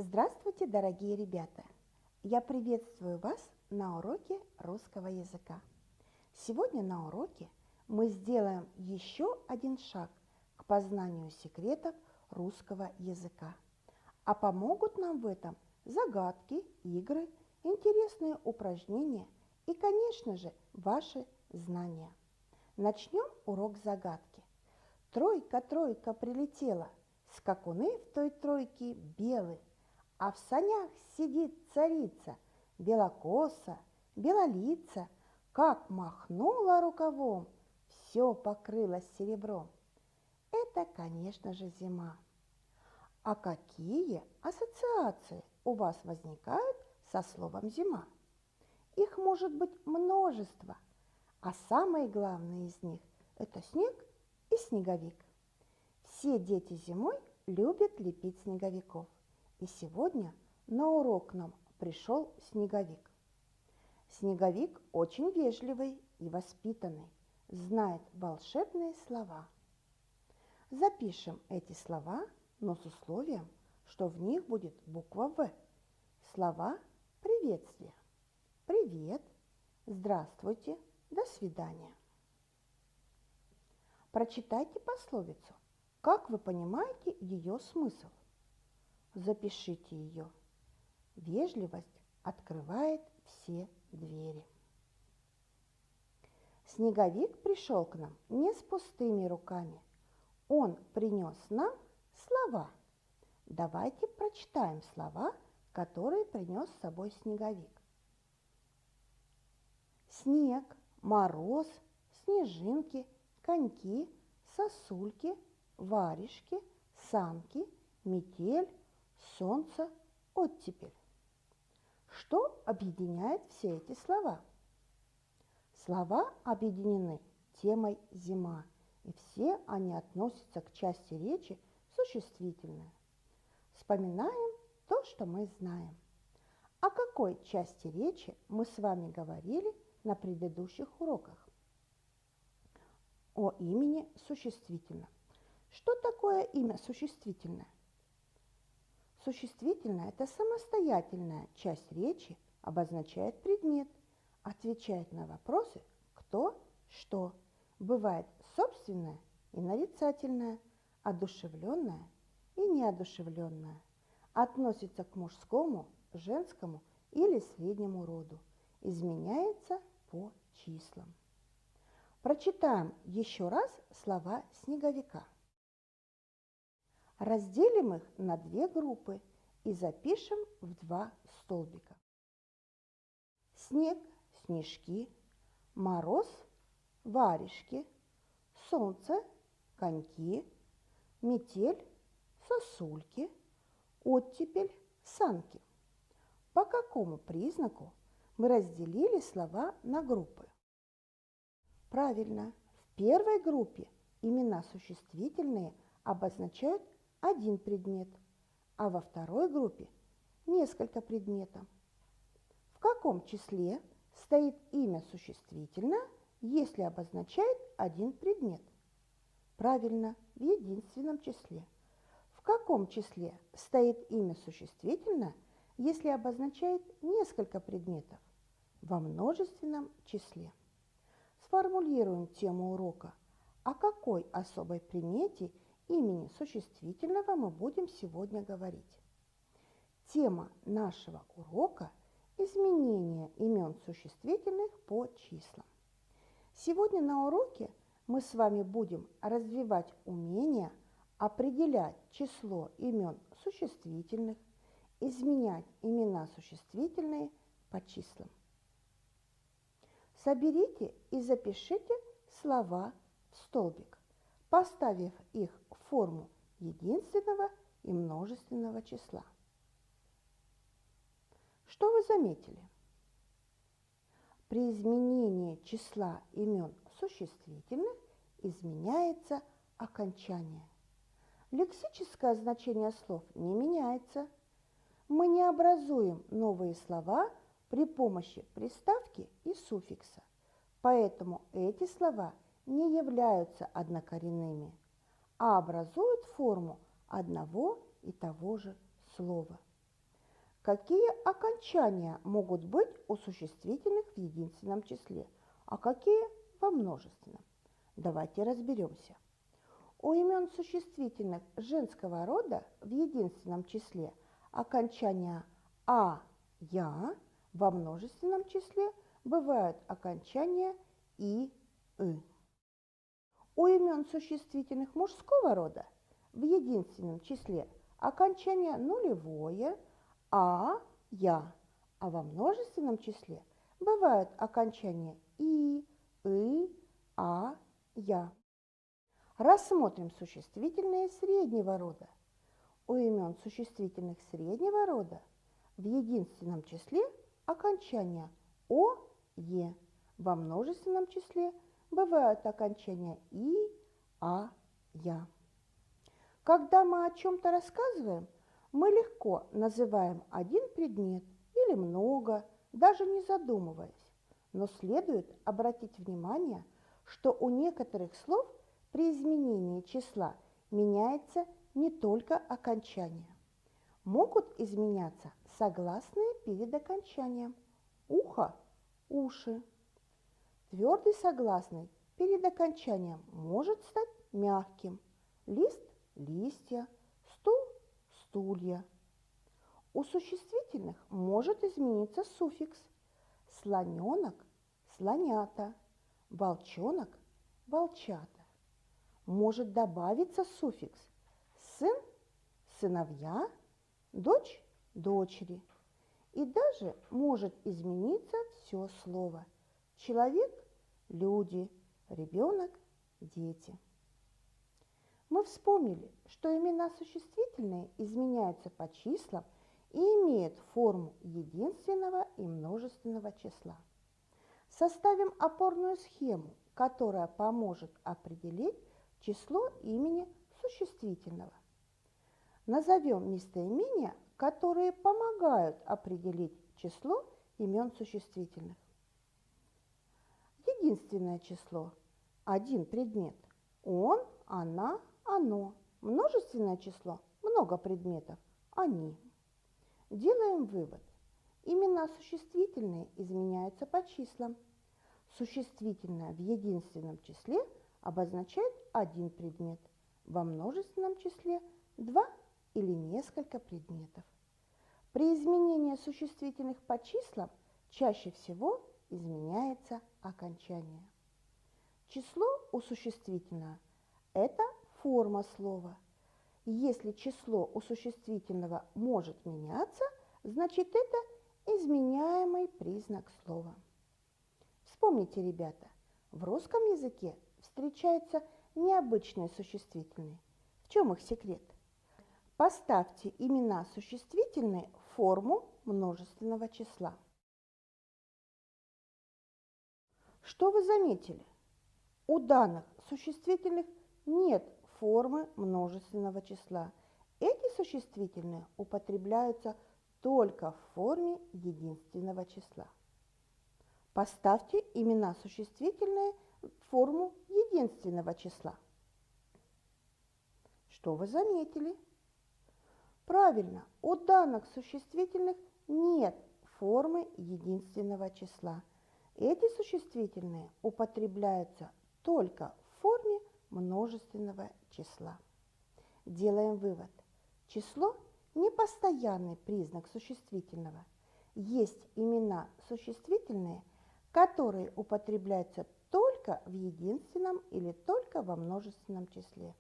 Здравствуйте, дорогие ребята! Я приветствую вас на уроке русского языка. Сегодня на уроке мы сделаем еще один шаг к познанию секретов русского языка. А помогут нам в этом загадки, игры, интересные упражнения и, конечно же, ваши знания. Начнем урок загадки. Тройка, тройка прилетела, скакуны в той тройке белые, а в санях сидит царица, белокоса, белолица, как махнула рукавом, все покрылось серебром. Это, конечно же, зима. А какие ассоциации у вас возникают со словом «зима»? Их может быть множество, а самые главные из них – это снег и снеговик. Все дети зимой любят лепить снеговиков. И сегодня на урок к нам пришел снеговик. Снеговик очень вежливый и воспитанный, знает волшебные слова. Запишем эти слова, но с условием, что в них будет буква «В». Слова приветствия. Привет, здравствуйте, до свидания. Прочитайте пословицу. Как вы понимаете ее смысл? Запишите ее. Вежливость открывает все двери. Снеговик пришел к нам не с пустыми руками. Он принес нам слова. Давайте прочитаем слова, которые принес с собой снеговик. Снег, мороз, снежинки, коньки, сосульки, варежки, санки, метель, солнце, оттепель. Что объединяет все эти слова? Слова объединены темой «зима», и все они относятся к части речи существительное. Вспоминаем то, что мы знаем. О какой части речи мы с вами говорили на предыдущих уроках? О имени существительного. Что такое имя существительное? Существительное – это самостоятельная часть речи, обозначает предмет, отвечает на вопросы «кто», «что». Бывает собственное и нарицательное, одушевленное и неодушевленное. Относится к мужскому, женскому или среднему роду. Изменяется по числам. Прочитаем еще раз слова снеговика. Разделим их на две группы и запишем в два столбика. Снег, снежки, мороз, варежки, солнце, коньки, метель, сосульки, оттепель, санки. По какому признаку мы разделили слова на группы? Правильно, в первой группе имена существительные обозначают один предмет, а во второй группе несколько предметов. В каком числе стоит имя существительное, если обозначает один предмет? Правильно, в единственном числе. В каком числе стоит имя существительное, если обозначает несколько предметов? Во множественном числе. Сформулируем тему урока. О какой особой примете имени существительного мы будем сегодня говорить? Тема нашего урока – изменение имен существительных по числам. Сегодня на уроке мы с вами будем развивать умение определять число имен существительных, изменять имена существительные по числам. Соберите и запишите слова в столбик, поставив их в форму единственного и множественного числа. Что вы заметили? При изменении числа имен существительных изменяется окончание. Лексическое значение слов не меняется. Мы не образуем новые слова при помощи приставки и суффикса, поэтому эти слова не являются однокоренными, а образуют форму одного и того же слова. Какие окончания могут быть у существительных в единственном числе, а какие во множественном? Давайте разберемся. У имен существительных женского рода в единственном числе окончания «а», «я», во множественном числе бывают окончания «и», «ы». У имен существительных мужского рода в единственном числе окончание нулевое «а», «я», а во множественном числе бывают окончания «и», «ы», «а», «я». Рассмотрим существительные среднего рода. У имен существительных среднего рода в единственном числе окончания «о», «е», во множественном числе бывают окончания «и», «а», «я». Когда мы о чем-то рассказываем, мы легко называем один предмет или много, даже не задумываясь. Но следует обратить внимание, что у некоторых слов при изменении числа меняется не только окончание. Могут изменяться согласные перед окончанием. Ухо – уши. Твердый согласный перед окончанием может стать мягким. Лист – листья, стул – стулья. У существительных может измениться суффикс. Слоненок – слонята, волчонок – волчата. Может добавиться суффикс сын – сыновья, дочь – дочери. И даже может измениться все слово. Человек – люди, ребенок – дети. Мы вспомнили, что имена существительные изменяются по числам и имеют форму единственного и множественного числа. Составим опорную схему, которая поможет определить число имени существительного. Назовем местоимения, которые помогают определить число имен существительных. Единственное число – один предмет. Он, она, оно. Множественное число – много предметов. Они. Делаем вывод. Имена существительные изменяются по числам. Существительное в единственном числе обозначает один предмет, во множественном числе – два или несколько предметов. При изменении существительных по числам чаще всего изменяется окончание. Число у существительного – это форма слова. Если число у существительного может меняться, значит это изменяемый признак слова. Вспомните, ребята, в русском языке встречаются необычные существительные. В чем их секрет? Поставьте имена существительные в форму множественного числа. Что вы заметили? У данных существительных нет формы множественного числа. Эти существительные употребляются только в форме единственного числа. Поставьте имена существительные в форму единственного числа. Что вы заметили? Правильно, у данных существительных нет формы единственного числа. Эти существительные употребляются только в форме множественного числа. Делаем вывод. Число – непостоянный признак существительного. Есть имена существительные, которые употребляются только в единственном или только во множественном числе.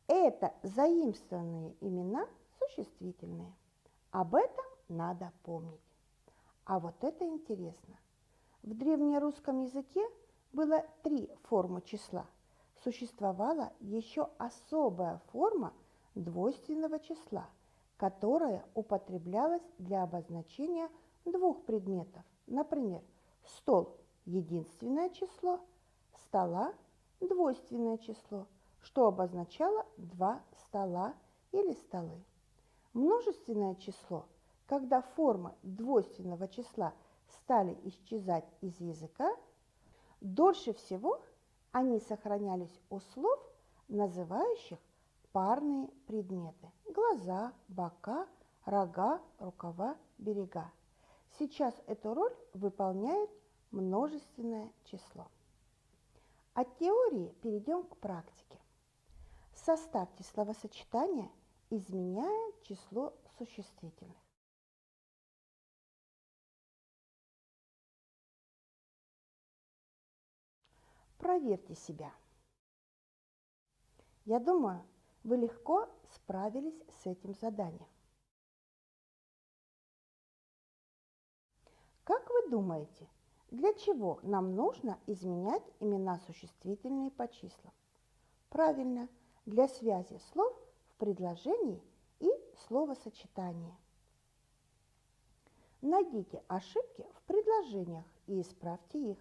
Это заимствованные имена существительные. Об этом надо помнить. А вот это интересно. В древнерусском языке было 3 формы числа. Существовала еще особая форма двойственного числа, которая употреблялась для обозначения двух предметов. Например, стол – единственное число, стола – двойственное число, что обозначало 2 стола или столы. Множественное число, когда формы двойственного числа стали исчезать из языка, дольше всего они сохранялись у слов, называющих парные предметы – глаза, бока, рога, рукава, берега. Сейчас эту роль выполняет множественное число. От теории перейдем к практике. Составьте словосочетание, изменяя число существительных. Проверьте себя. Я думаю, вы легко справились с этим заданием. Как вы думаете, для чего нам нужно изменять имена существительные по числам? Правильно, для связи слов в предложении и словосочетании. Найдите ошибки в предложениях и исправьте их.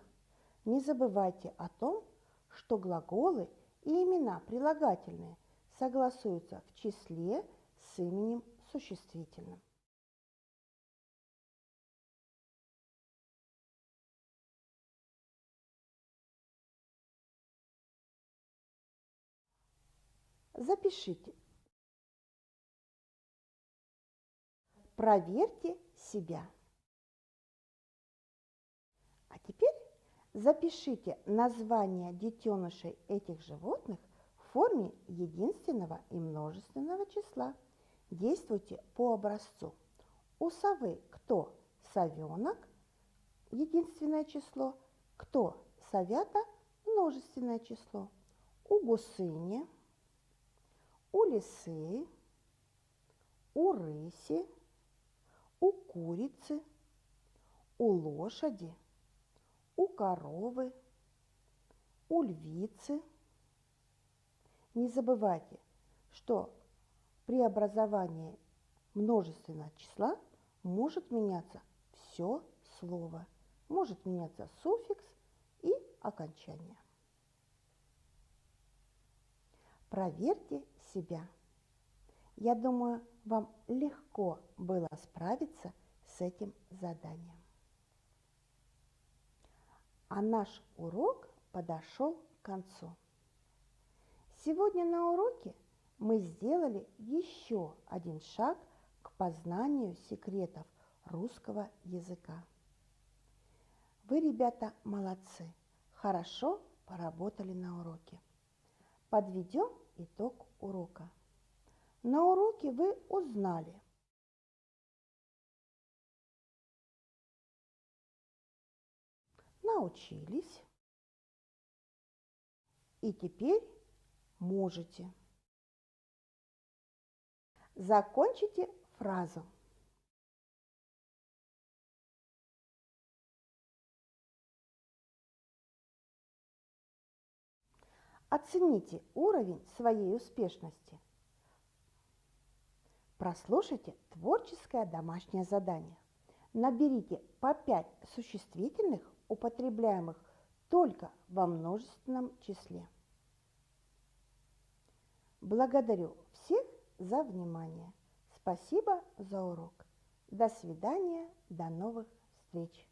Не забывайте о том, что глаголы и имена прилагательные согласуются в числе с именем существительным. Запишите. Проверьте себя. А теперь запишите названия детенышей этих животных в форме единственного и множественного числа. Действуйте по образцу. У совы кто? Совенок, единственное число. Кто? Совята, множественное число. У гусыни, у лисы, у рыси, у курицы, у лошади, у коровы, у львицы. Не забывайте, что при образовании множественного числа может меняться все слово, может меняться суффикс и окончание. Проверьте себя. Я думаю, вам легко было справиться с этим заданием. А наш урок подошел к концу. Сегодня на уроке мы сделали еще один шаг к познанию секретов русского языка. Вы, ребята, молодцы, хорошо поработали на уроке. Подведем итог урока. На уроке вы узнали, научились и теперь можете. Закончите фразу. Оцените уровень своей успешности. Прослушайте творческое домашнее задание. Наберите по 5 существительных, употребляемых только во множественном числе. Благодарю всех за внимание. Спасибо за урок. До свидания, до новых встреч.